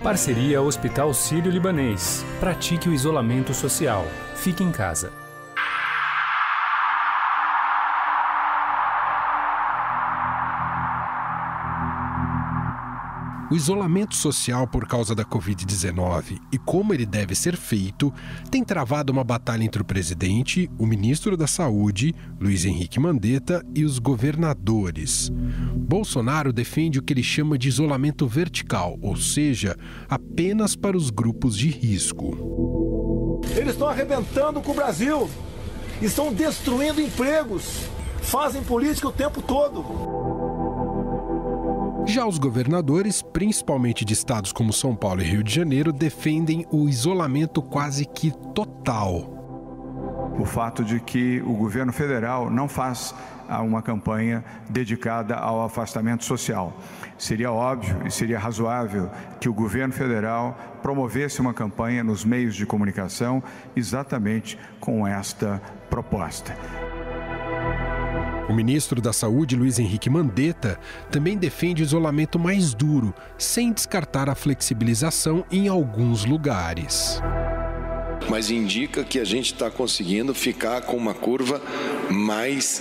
Parceria Hospital Sírio-Libanês. Pratique o isolamento social. Fique em casa. O isolamento social por causa da Covid-19 e como ele deve ser feito tem travado uma batalha entre o presidente, o ministro da Saúde, Luiz Henrique Mandetta, e os governadores. Bolsonaro defende o que ele chama de isolamento vertical, ou seja, apenas para os grupos de risco. Eles estão arrebentando com o Brasil, estão destruindo empregos, fazem política o tempo todo. Já os governadores, principalmente de estados como São Paulo e Rio de Janeiro, defendem o isolamento quase que total. O fato de que o governo federal não faz uma campanha dedicada ao afastamento social. Seria óbvio e seria razoável que o governo federal promovesse uma campanha nos meios de comunicação exatamente com esta proposta. O ministro da Saúde, Luiz Henrique Mandetta, também defende o isolamento mais duro, sem descartar a flexibilização em alguns lugares. Mas indica que a gente está conseguindo ficar com uma curva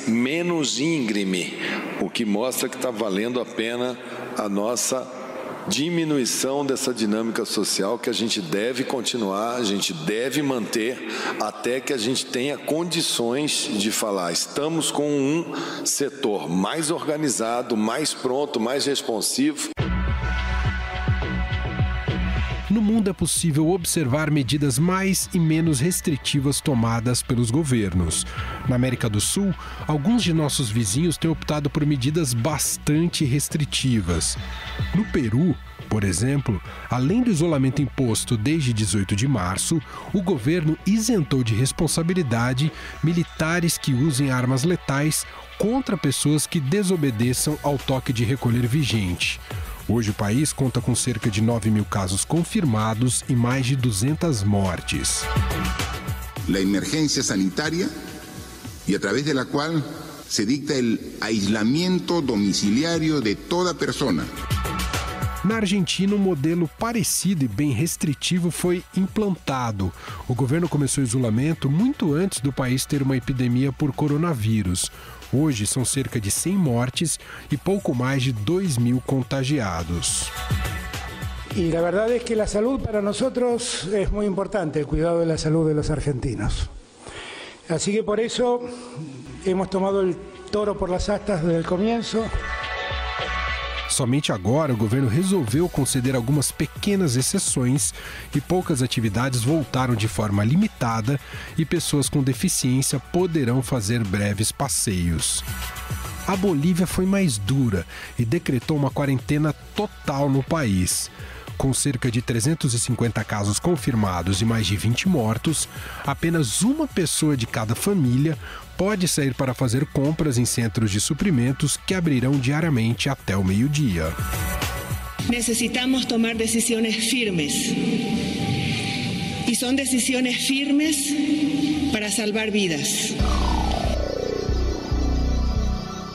menos íngreme, o que mostra que está valendo a pena a nossa diminuição dessa dinâmica social que a gente deve continuar, a gente deve manter até que a gente tenha condições de falar. Estamos com um setor mais organizado, mais pronto, mais responsivo. No mundo é possível observar medidas mais e menos restritivas tomadas pelos governos. Na América do Sul, alguns de nossos vizinhos têm optado por medidas bastante restritivas. No Peru, por exemplo, além do isolamento imposto desde 18 de março, o governo isentou de responsabilidade militares que usem armas letais contra pessoas que desobedeçam ao toque de recolher vigente. Hoje o país conta com cerca de 9.000 casos confirmados e mais de 200 mortes. La emergencia sanitaria y a través de la cual se dicta el aislamiento domiciliario de toda persona. Na Argentina, um modelo parecido e bem restritivo foi implantado. O governo começou o isolamento muito antes do país ter uma epidemia por coronavírus. Hoje são cerca de 100 mortes e pouco mais de 2.000 contagiados. Y la verdad es que la salud para nosotros es muy importante, el cuidado de la salud de los argentinos. Así que por eso hemos tomado el toro por las astas desde el comienzo. Somente agora o governo resolveu conceder algumas pequenas exceções e poucas atividades voltaram de forma limitada e pessoas com deficiência poderão fazer breves passeios. A Bolívia foi mais dura e decretou uma quarentena total no país. Com cerca de 350 casos confirmados e mais de 20 mortos, apenas uma pessoa de cada família pode sair para fazer compras em centros de suprimentos que abrirão diariamente até o meio-dia. Necesitamos tomar decisões firmes. E são decisões firmes para salvar vidas.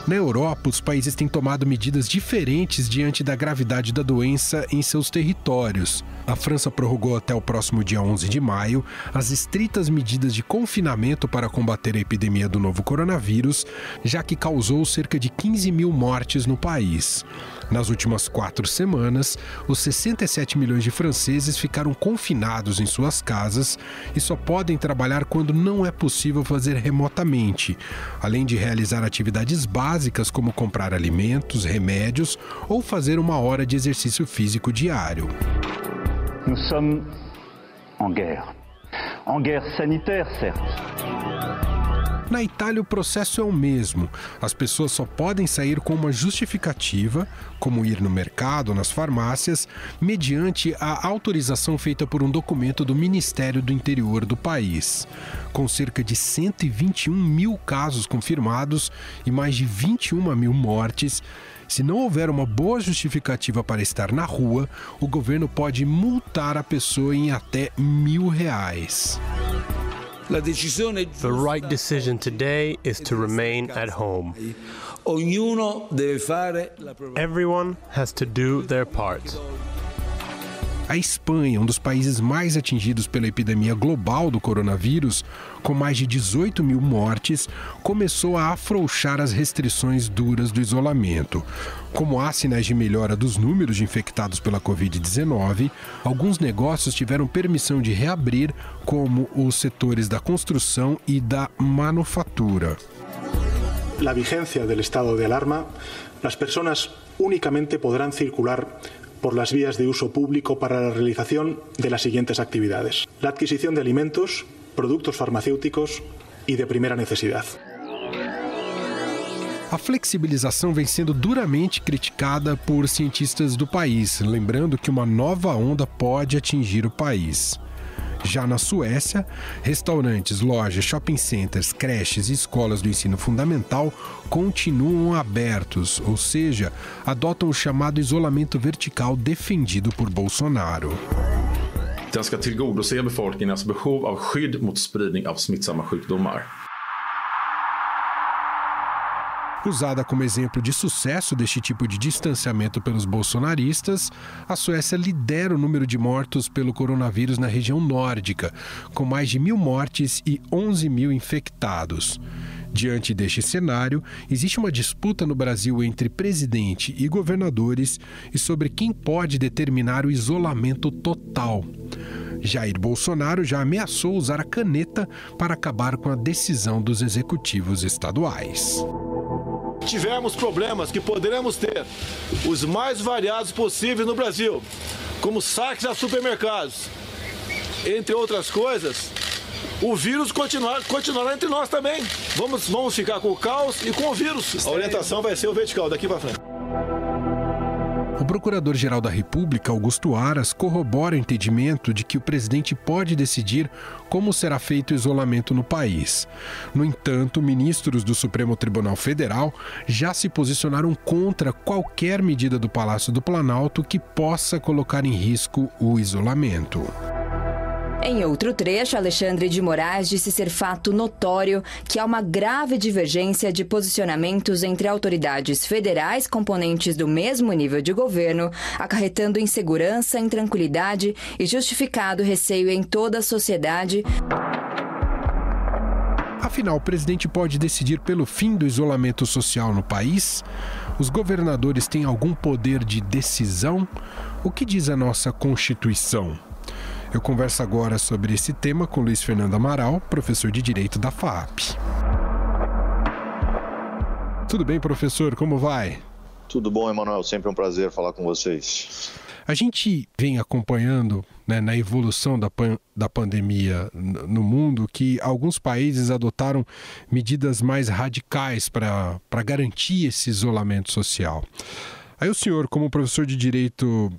Na Europa, os países têm tomado medidas diferentes diante da gravidade da doença em seus territórios. A França prorrogou até o próximo dia 11 de maio as estritas medidas de confinamento para combater a epidemia do novo coronavírus, já que causou cerca de 15.000 mortes no país. Nas últimas 4 semanas, os 67 milhões de franceses ficaram confinados em suas casas e só podem trabalhar quando não é possível fazer remotamente, além de realizar atividades básicas como comprar alimentos, remédios ou fazer 1 hora de exercício físico diário. Nous sommes en guerre sanitaire, certes. Na Itália, o processo é o mesmo. As pessoas só podem sair com uma justificativa, como ir no mercado ou nas farmácias, mediante a autorização feita por um documento do Ministério do Interior do país. Com cerca de 121.000 casos confirmados e mais de 21.000 mortes, se não houver uma boa justificativa para estar na rua, o governo pode multar a pessoa em até R$1.000. The right decision today is to remain at home. Everyone has to do their part. A Espanha, um dos países mais atingidos pela epidemia global do coronavírus, com mais de 18 mil mortes, começou a afrouxar as restrições duras do isolamento. Como há sinais de melhora dos números de infectados pela Covid-19, alguns negócios tiveram permissão de reabrir, como os setores da construção e da manufatura. La vigencia del estado de alarma, las personas únicamente podrán circular por las vías de uso público para la realización de las siguientes actividades: la adquisición de alimentos, productos farmacéuticos y de primera necesidad. A flexibilização vem sendo duramente criticada por cientistas do país, lembrando que uma nova onda pode atingir o país. Já na Suécia, restaurantes, lojas, shopping centers, creches e escolas do ensino fundamental continuam abertos, ou seja, adotam o chamado isolamento vertical defendido por Bolsonaro. Den ska tillgodose befolkningens behov av skydd mot spridning av smittsamma sjukdomar. Usada como exemplo de sucesso deste tipo de distanciamento pelos bolsonaristas, a Suécia lidera o número de mortos pelo coronavírus na região nórdica, com mais de 1.000 mortes e 11 mil infectados. Diante deste cenário, existe uma disputa no Brasil entre presidente e governadores e sobre quem pode determinar o isolamento total. Jair Bolsonaro já ameaçou usar a caneta para acabar com a decisão dos executivos estaduais. Tivemos problemas que poderemos ter, os mais variados possíveis no Brasil, como saques a supermercados, entre outras coisas, o vírus continuará entre nós também. Vamos ficar com o caos e com o vírus. A orientação vai ser o vertical, daqui para frente. O Procurador-Geral da República, Augusto Aras, corrobora o entendimento de que o presidente pode decidir como será feito o isolamento no país. No entanto, ministros do Supremo Tribunal Federal já se posicionaram contra qualquer medida do Palácio do Planalto que possa colocar em risco o isolamento. Em outro trecho, Alexandre de Moraes disse ser fato notório que há uma grave divergência de posicionamentos entre autoridades federais componentes do mesmo nível de governo, acarretando insegurança, intranquilidade e justificado receio em toda a sociedade. Afinal, o presidente pode decidir pelo fim do isolamento social no país? Os governadores têm algum poder de decisão? O que diz a nossa Constituição? Eu converso agora sobre esse tema com Luiz Fernando Amaral, professor de Direito da FAAP. Tudo bem, professor? Como vai? Tudo bom, Emanuel. Sempre um prazer falar com vocês. A gente vem acompanhando, na evolução da pandemia no mundo, que alguns países adotaram medidas mais radicais para garantir esse isolamento social. Aí o senhor, como professor de Direito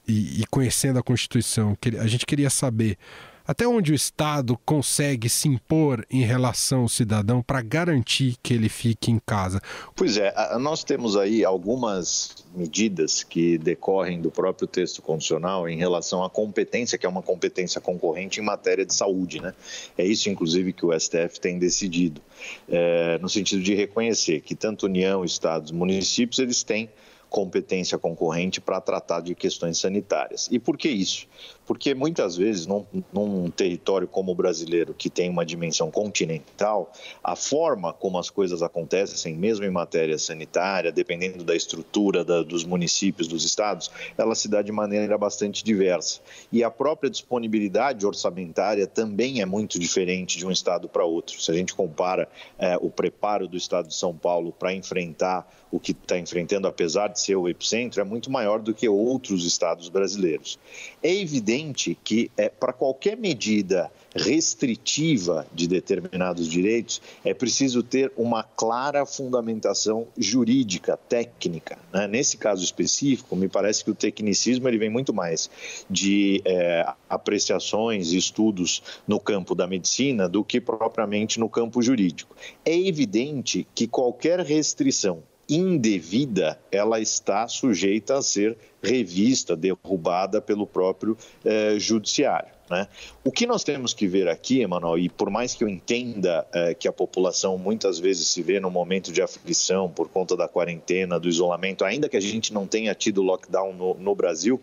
e conhecendo a Constituição, a gente queria saber até onde o Estado consegue se impor em relação ao cidadão para garantir que ele fique em casa. Pois é, nós temos aí algumas medidas que decorrem do próprio texto constitucional em relação à competência, que é uma competência concorrente em matéria de saúde, né? É isso, inclusive, que o STF tem decidido, no sentido de reconhecer que tanto União, Estados, municípios, eles têm competência concorrente para tratar de questões sanitárias. E por que isso? Porque muitas vezes, num território como o brasileiro, que tem uma dimensão continental, a forma como as coisas acontecem, mesmo em matéria sanitária, dependendo da estrutura dos municípios, dos estados, ela se dá de maneira bastante diversa. E a própria disponibilidade orçamentária também é muito diferente de um estado para outro. Se a gente compara o preparo do estado de São Paulo para enfrentar o que está enfrentando, apesar de ser o epicentro, é muito maior do que outros estados brasileiros. É evidente que, para qualquer medida restritiva de determinados direitos, é preciso ter uma clara fundamentação jurídica, técnica, né? Nesse caso específico, me parece que o tecnicismo ele vem muito mais de apreciações e estudos no campo da medicina do que propriamente no campo jurídico. É evidente que qualquer restrição indevida, ela está sujeita a ser revista, derrubada pelo próprio judiciário, né? O que nós temos que ver aqui, Emanuel, e por mais que eu entenda que a população muitas vezes se vê num momento de aflição por conta da quarentena, do isolamento, ainda que a gente não tenha tido lockdown no Brasil,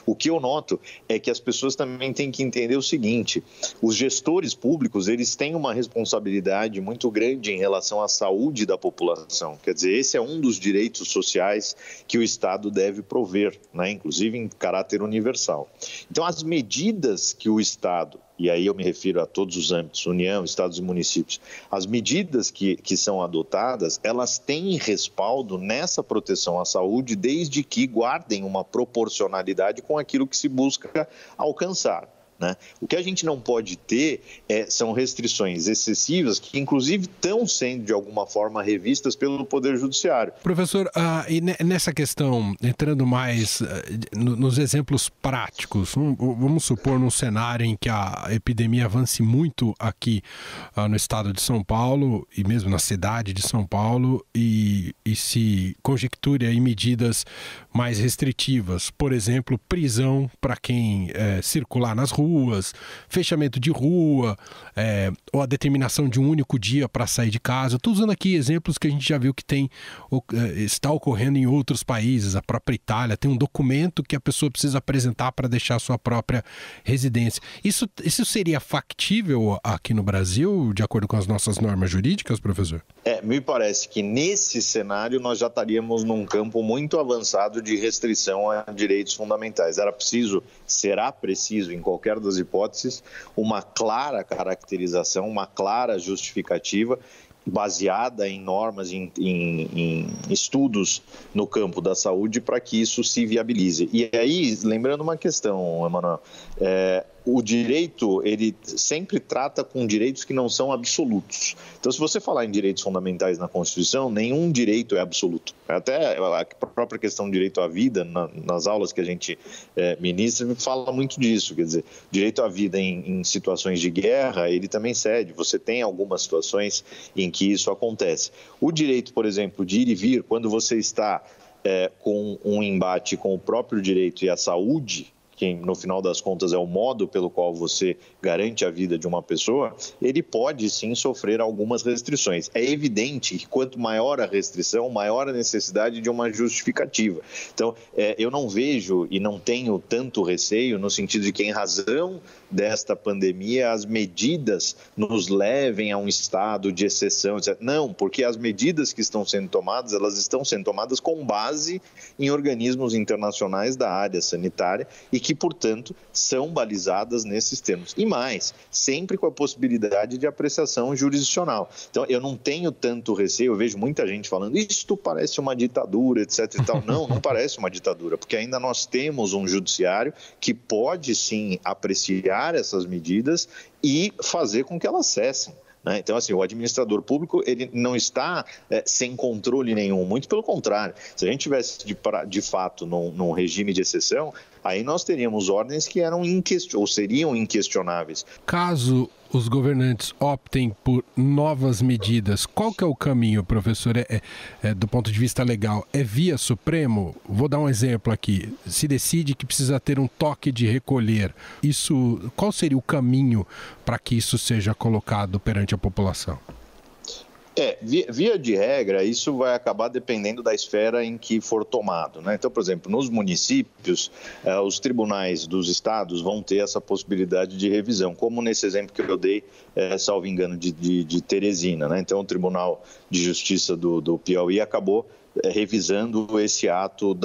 O que eu noto é que as pessoas também têm que entender o seguinte: os gestores públicos, eles têm uma responsabilidade muito grande em relação à saúde da população. Quer dizer, esse é um dos direitos sociais que o Estado deve prover, né? Inclusive em caráter universal. Então, as medidas que o Estado, e aí eu me refiro a todos os âmbitos, União, Estados e municípios, as medidas que são adotadas, elas têm respaldo nessa proteção à saúde, desde que guardem uma proporcionalidade com aquilo que se busca alcançar, né? O que a gente não pode ter são restrições excessivas que, inclusive, estão sendo, de alguma forma, revistas pelo Poder Judiciário. Professor, e nessa questão, entrando mais nos exemplos práticos, vamos supor num cenário em que a epidemia avance muito aqui no estado de São Paulo e mesmo na cidade de São Paulo e se conjecture aí medidas mais restritivas, por exemplo, prisão para quem circular nas ruas, fechamento de rua, ou a determinação de um único dia para sair de casa. Estou usando aqui exemplos que a gente já viu que está ocorrendo em outros países. A própria Itália tem um documento que a pessoa precisa apresentar para deixar a sua própria residência. Isso seria factível aqui no Brasil, de acordo com as nossas normas jurídicas, professor? Me parece que nesse cenário nós já estaríamos num campo muito avançado de restrição a direitos fundamentais. Será preciso, em qualquer das hipóteses, uma clara caracterização, uma clara justificativa baseada em normas, em estudos no campo da saúde para que isso se viabilize. E aí, lembrando uma questão, Emanuel, o direito, ele sempre trata com direitos que não são absolutos. Então, se você falar em direitos fundamentais na Constituição, nenhum direito é absoluto. Até a própria questão do direito à vida, nas aulas que a gente ministra, fala muito disso. Quer dizer, direito à vida em situações de guerra, ele também cede. Você tem algumas situações em que isso acontece. O direito, por exemplo, de ir e vir, quando você está com um embate com o próprio direito e a saúde, que no final das contas é o modo pelo qual você garante a vida de uma pessoa, ele pode sim sofrer algumas restrições. É evidente que quanto maior a restrição, maior a necessidade de uma justificativa. Então, eu não vejo e não tenho tanto receio no sentido de que, em razão desta pandemia, as medidas nos levem a um estado de exceção, etc. Não, porque as medidas que estão sendo tomadas, elas estão sendo tomadas com base em organismos internacionais da área sanitária e que, portanto, são balizadas nesses termos. E mais, sempre com a possibilidade de apreciação jurisdicional. Então, eu não tenho tanto receio, eu vejo muita gente falando, isto parece uma ditadura, etc. e tal. Não parece uma ditadura, porque ainda nós temos um judiciário que pode, sim, apreciar essas medidas e fazer com que elas cessem. Então, assim, o administrador público, ele não está sem controle nenhum, muito pelo contrário. Se a gente tivesse, de fato, num regime de exceção, aí nós teríamos ordens que seriam inquestionáveis. Caso os governantes optem por novas medidas, qual que é o caminho, professor, do ponto de vista legal? É via Supremo? Vou dar um exemplo aqui. Se decide que precisa ter um toque de recolher, qual seria o caminho para que isso seja colocado perante a população? Via de regra, isso vai acabar dependendo da esfera em que for tomado, né? Então, por exemplo, nos municípios, os tribunais dos estados vão ter essa possibilidade de revisão, como nesse exemplo que eu dei, salvo engano, de Teresina, né? Então, o Tribunal de Justiça do Piauí acabou revisando esse ato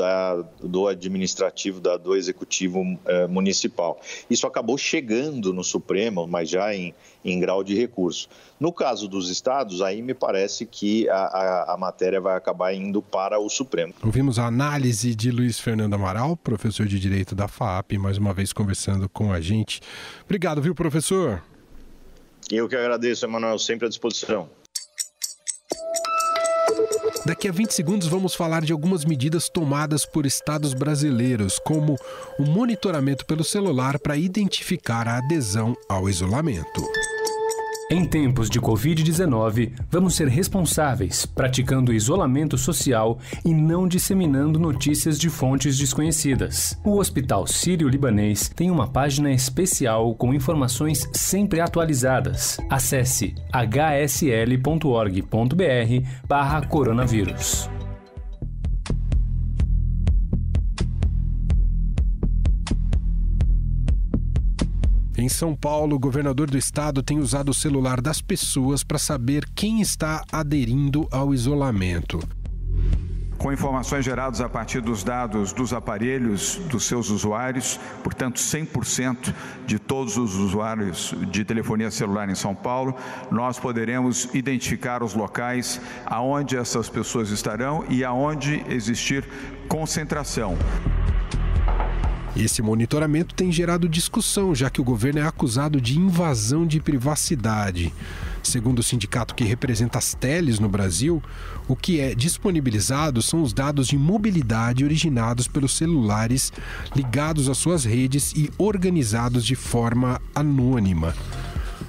do administrativo, do executivo municipal. Isso acabou chegando no Supremo, mas já em grau de recurso. No caso dos estados, aí me parece que a matéria vai acabar indo para o Supremo. Ouvimos a análise de Luiz Fernando Amaral, professor de Direito da FAAP, mais uma vez conversando com a gente. Obrigado, viu, professor? Eu que agradeço, Emanuel, sempre à disposição. Daqui a 20 segundos vamos falar de algumas medidas tomadas por estados brasileiros, como o monitoramento pelo celular para identificar a adesão ao isolamento. Em tempos de Covid-19, vamos ser responsáveis, praticando isolamento social e não disseminando notícias de fontes desconhecidas. O Hospital Sírio-Libanês tem uma página especial com informações sempre atualizadas. Acesse hsl.org.br/coronavírus. Em São Paulo, o governador do estado tem usado o celular das pessoas para saber quem está aderindo ao isolamento. Com informações geradas a partir dos dados dos aparelhos dos seus usuários, portanto 100% de todos os usuários de telefonia celular em São Paulo, nós poderemos identificar os locais aonde essas pessoas estarão e aonde existir concentração. Esse monitoramento tem gerado discussão, já que o governo é acusado de invasão de privacidade. Segundo o sindicato que representa as teles no Brasil, o que é disponibilizado são os dados de mobilidade originados pelos celulares ligados às suas redes e organizados de forma anônima.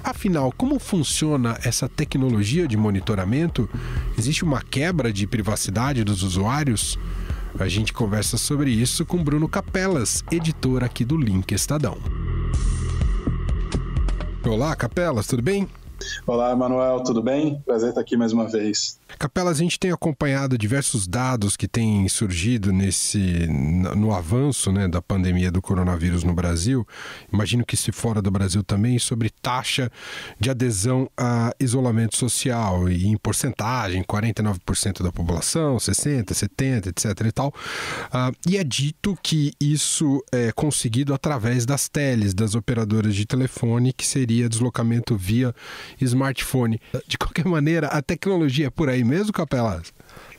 Afinal, como funciona essa tecnologia de monitoramento? Existe uma quebra de privacidade dos usuários? A gente conversa sobre isso com Bruno Capelas, editor aqui do Link Estadão. Olá, Capelas, tudo bem? Olá, Emanuel, tudo bem? Prazer estar aqui mais uma vez. Capelas, a gente tem acompanhado diversos dados que têm surgido no avanço, né, da pandemia do coronavírus no Brasil. Imagino que se fora do Brasil também, sobre taxa de adesão a isolamento social e em porcentagem, 49% da população, 60%, 70%, etc. e tal. E é dito que isso é conseguido através das teles, das operadoras de telefone, que seria deslocamento via smartphone. De qualquer maneira, a tecnologia é por aí mesmo, Capelas?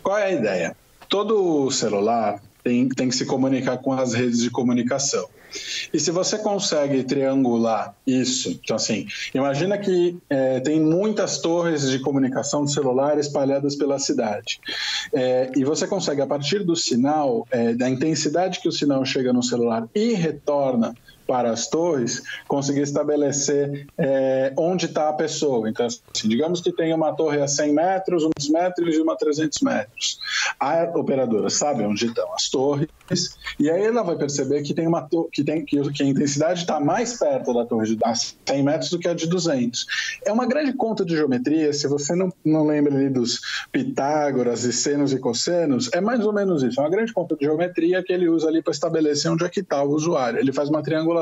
Qual é a ideia? Todo celular tem que se comunicar com as redes de comunicação. E se você consegue triangular isso, então assim, imagina que tem muitas torres de comunicação de celular espalhadas pela cidade. E você consegue, a partir do sinal, da intensidade que o sinal chega no celular e retorna para as torres, conseguir estabelecer onde está a pessoa. Então, assim, digamos que tem uma torre a 100 metros, uns metros e uma a 300 metros. A operadora sabe onde estão as torres e aí ela vai perceber que tem uma que a intensidade está mais perto da torre de 100 metros do que a de 200. É uma grande conta de geometria, se você não lembra ali dos Pitágoras e senos e cossenos, é mais ou menos isso. É uma grande conta de geometria que ele usa ali para estabelecer onde é que está o usuário. Ele faz uma triangulação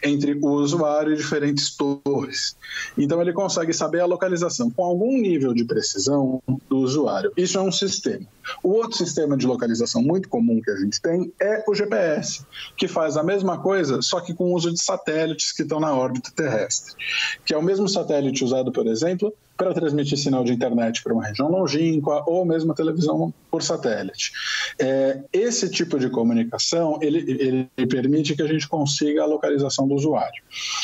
entre o usuário e diferentes torres. Então ele consegue saber a localização com algum nível de precisão do usuário. Isso é um sistema. O outro sistema de localização muito comum que a gente tem é o GPS, que faz a mesma coisa, só que com o uso de satélites que estão na órbita terrestre, que é o mesmo satélite usado, por exemplo, para transmitir sinal de internet para uma região longínqua ou mesmo a televisão por satélite. Esse tipo de comunicação, ele permite que a gente consiga a localização do usuário.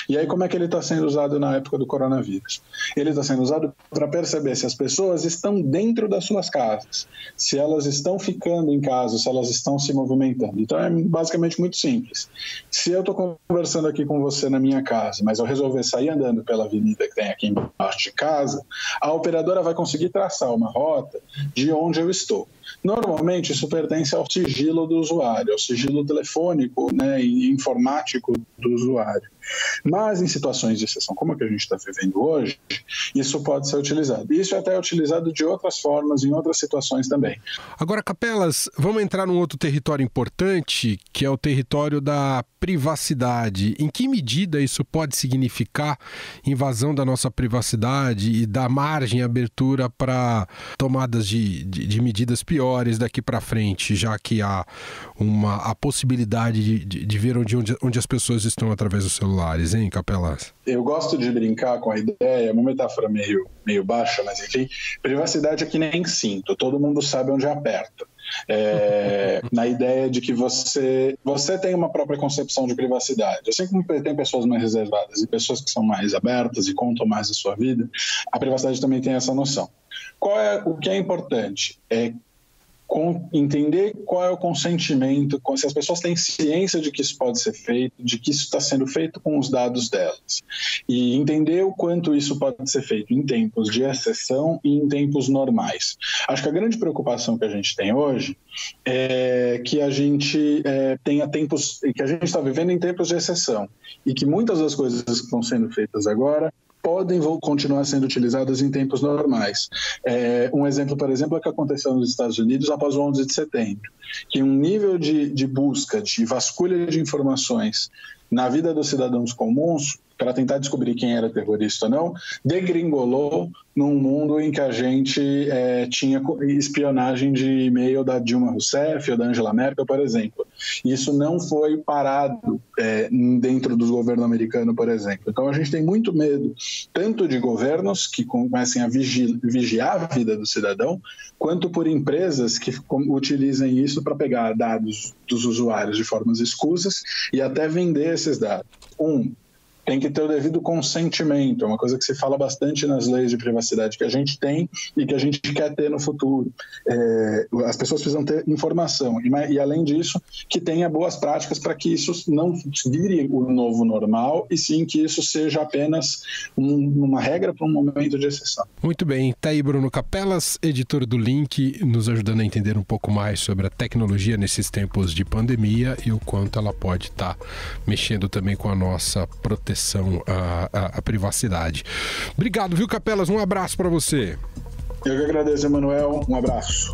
E aí, como é que ele está sendo usado na época do coronavírus? Ele está sendo usado para perceber se as pessoas estão dentro das suas casas, se elas estão ficando em casa, se elas estão se movimentando. Então, é basicamente muito simples. Se eu estou conversando aqui com você na minha casa, mas eu resolver sair andando pela avenida que tem aqui embaixo de casa, a operadora vai conseguir traçar uma rota de onde eu estou. Normalmente, isso pertence ao sigilo do usuário, ao sigilo telefônico, né, e informático do usuário. Mas em situações de exceção, como a que a gente está vivendo hoje, isso pode ser utilizado. Isso é até utilizado de outras formas, em outras situações também. Agora, Capelas, vamos entrar num outro território importante, que é o território da privacidade. Em que medida isso pode significar invasão da nossa privacidade e dar margem e abertura para tomadas de medidas piores daqui para frente, já que há a possibilidade de ver onde as pessoas estão através dos celulares, hein, Capelas? Eu gosto de brincar com a ideia, é uma metáfora meio baixa, mas enfim, privacidade é que nem cinto, todo mundo sabe onde aperta. Na ideia de que você tem uma própria concepção de privacidade. Assim como tem pessoas mais reservadas e pessoas que são mais abertas e contam mais da sua vida, a privacidade também tem essa noção. O que é importante? Entender qual é o consentimento, se as pessoas têm ciência de que isso pode ser feito, de que isso está sendo feito com os dados delas. E entender o quanto isso pode ser feito em tempos de exceção e em tempos normais. Acho que a grande preocupação que a gente tem hoje é que a gente tenha tempos, que a gente está vivendo em tempos de exceção e que muitas das coisas que estão sendo feitas agora podem continuar sendo utilizadas em tempos normais. Um exemplo, por exemplo, é o que aconteceu nos Estados Unidos após o 11 de setembro, que um nível de busca, de vasculha de informações na vida dos cidadãos comuns, para tentar descobrir quem era terrorista ou não, degringolou num mundo em que a gente tinha espionagem de e-mail da Dilma Rousseff ou da Angela Merkel, por exemplo. Isso não foi parado dentro do governo americano, por exemplo. Então a gente tem muito medo, tanto de governos que comecem a vigiar a vida do cidadão, quanto por empresas que utilizem isso para pegar dados dos usuários de formas escusas e até vender esses dados. Tem que ter o devido consentimento, é uma coisa que se fala bastante nas leis de privacidade que a gente tem e que a gente quer ter no futuro. As pessoas precisam ter informação e além disso, que tenha boas práticas para que isso não vire o novo normal e sim que isso seja apenas uma regra para um momento de exceção. Muito bem, tá aí Bruno Capelas, editor do Link, nos ajudando a entender um pouco mais sobre a tecnologia nesses tempos de pandemia e o quanto ela pode estar mexendo também com a nossa proteção à privacidade. Obrigado, viu, Capelas? Um abraço para você. Eu que agradeço, Emanuel. Um abraço.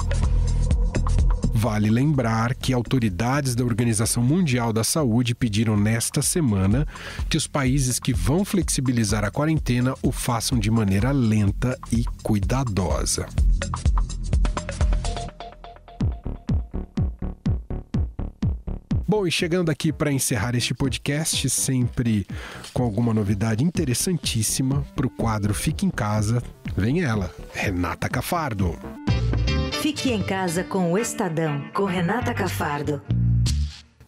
Vale lembrar que autoridades da Organização Mundial da Saúde pediram nesta semana que os países que vão flexibilizar a quarentena o façam de maneira lenta e cuidadosa. Bom, e chegando aqui para encerrar este podcast, sempre com alguma novidade interessantíssima para o quadro Fique em Casa, vem ela, Renata Cafardo. Fique em Casa com o Estadão, com Renata Cafardo.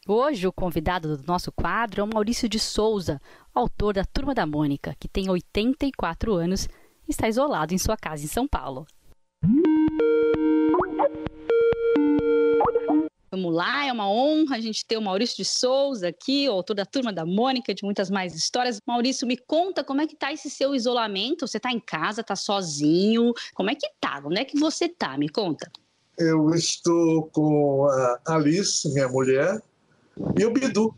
Hoje o convidado do nosso quadro é o Maurício de Souza, autor da Turma da Mônica, que tem 84 anos e está isolado em sua casa em São Paulo. Vamos lá, é uma honra a gente ter o Maurício de Souza aqui, o autor da Turma da Mônica, de muitas mais histórias. Maurício, me conta como é que tá esse seu isolamento? Você tá em casa, tá sozinho? Como é que tá? Onde é que você tá? Me conta. Eu estou com a Alice, minha mulher, e o Bidu.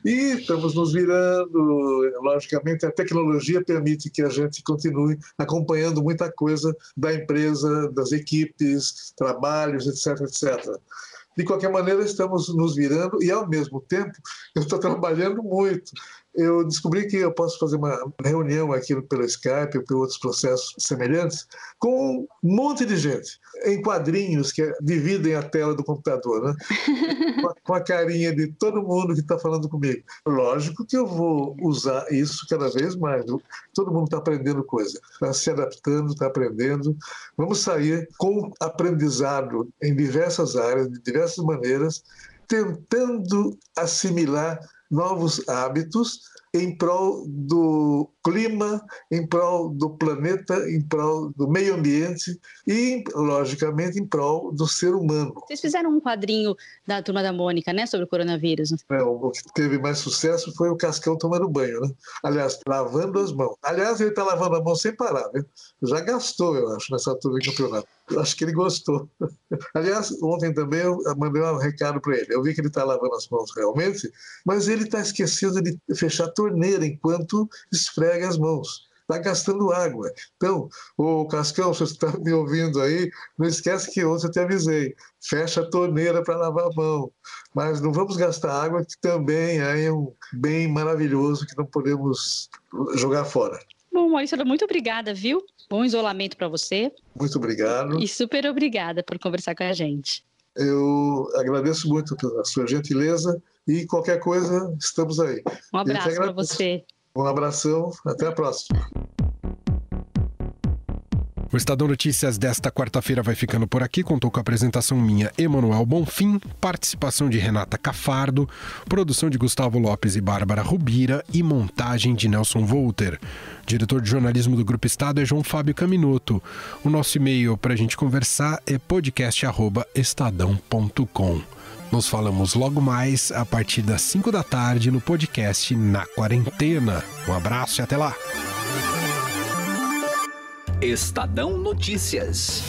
E estamos nos virando, logicamente a tecnologia permite que a gente continue acompanhando muita coisa da empresa, das equipes, trabalhos, etc, etc. De qualquer maneira, estamos nos virando e, ao mesmo tempo, eu estou trabalhando muito. Eu descobri que eu posso fazer uma reunião aqui pelo Skype ou por outros processos semelhantes com um monte de gente, em quadrinhos que dividem a tela do computador, né? Com a carinha de todo mundo que está falando comigo. Lógico que eu vou usar isso cada vez mais. Todo mundo está aprendendo coisa, está se adaptando, está aprendendo. Vamos sair com aprendizado em diversas áreas, de diversas maneiras, tentando assimilar novos hábitos em prol do clima, em prol do planeta, em prol do meio ambiente e, logicamente, em prol do ser humano. Vocês fizeram um quadrinho da Turma da Mônica, né, sobre o coronavírus? O que teve mais sucesso foi o Cascão tomando banho, né? Aliás, lavando as mãos. Aliás, ele está lavando a mão sem parar, né? Já gastou, eu acho, nessa altura do campeonato. Eu acho que ele gostou. Aliás, ontem também eu mandei um recado para ele. Eu vi que ele está lavando as mãos realmente, mas ele está esquecendo de fechar a torneira enquanto esfrega as mãos. Está gastando água. Então, ô Cascão, se você está me ouvindo aí, não esquece que ontem eu te avisei. Fecha a torneira para lavar a mão. Mas não vamos gastar água, que também é um bem maravilhoso que não podemos jogar fora. Bom, Maurício, muito obrigada, viu? Bom isolamento para você. Muito obrigado. E super obrigada por conversar com a gente. Eu agradeço muito a sua gentileza e qualquer coisa, estamos aí. Um abraço para você. Um abração, até a próxima. O Estadão Notícias desta quarta-feira vai ficando por aqui. Contou com a apresentação minha, Emanuel Bonfim, participação de Renata Cafardo, produção de Gustavo Lopes e Bárbara Rubira e montagem de Nelson Volter. Diretor de jornalismo do Grupo Estado é João Fábio Caminoto. O nosso e-mail para a gente conversar é podcast@estadão.com. Nos falamos logo mais a partir das 5 da tarde no podcast Na Quarentena. Um abraço e até lá! Estadão Notícias.